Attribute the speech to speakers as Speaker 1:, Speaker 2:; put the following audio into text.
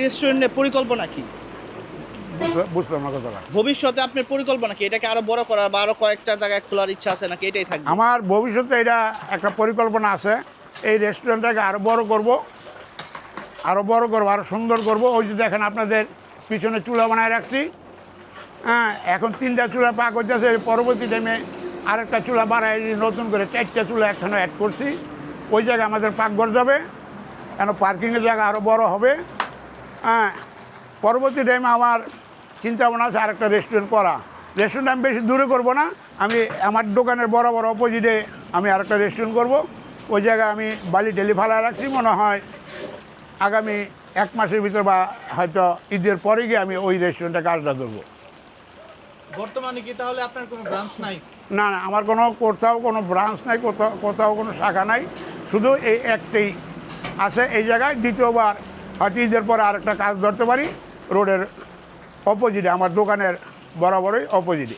Speaker 1: রেস্টুরেন্টের পরিকল্পনা কি?
Speaker 2: বুঝলাম না কথাটা।
Speaker 1: ভবিষ্যতে আপনার পরিকল্পনা কি? এটাকে আরো বড় করার বা আরো কয়েকটা জায়গায় খোলার ইচ্ছা আছে নাকি এটাই থাকবে?
Speaker 2: আমার ভবিষ্যতে এটা একটা পরিকল্পনা আছে। এই রেস্টুরেন্টটাকে আরও বড় করব, আরও সুন্দর করব। ওই যে দেখেন আপনাদের পিছনে চুলা বানায় রাখছি। হ্যাঁ, এখন 3টা চুলা পাক হচ্ছে। পরবর্তী টাইমে আরেকটা চুলা বাড়ায় নতুন করে 4টা চুলা একখানে অ্যাড করছি। ওই জায়গায় আমাদের পাকঘর যাবে, কেন পার্কিংয়ের জায়গা আরও বড় হবে। হ্যাঁ, পরবর্তী টাইমে আমার চিন্তা ভাবনা আছে আরেকটা রেস্টুরেন্ট করা। রেস্টুরেন্ট আমি বেশি দূরে করব না, আমি আমার দোকানের বরাবর অপোজিটে আমি আরেকটা রেস্টুরেন্ট করব। ওই জায়গায় আমি বালি টেলি ফালায় রাখছি। মনে হয় আগামী 1 মাসের ভিতর বা হয়তো ঈদের পরে গিয়ে আমি ওই রেস্টুরেন্টে কাজটা ধরবো।
Speaker 3: বর্তমানে কি তাহলে আপনার কোনো ব্রাঞ্চ নাই?
Speaker 2: না, আমার কোথাও কোনো ব্রাঞ্চ নাই, কোথাও কোনো শাখা নাই, শুধু এই একটাই আছে এই জায়গায়। দ্বিতীয়বার হয়তো ঈদের পরে আরেকটা কাজ ধরতে পারি রোডের অপোজিটে, আমার দোকানের বরাবরই অপোজিটে।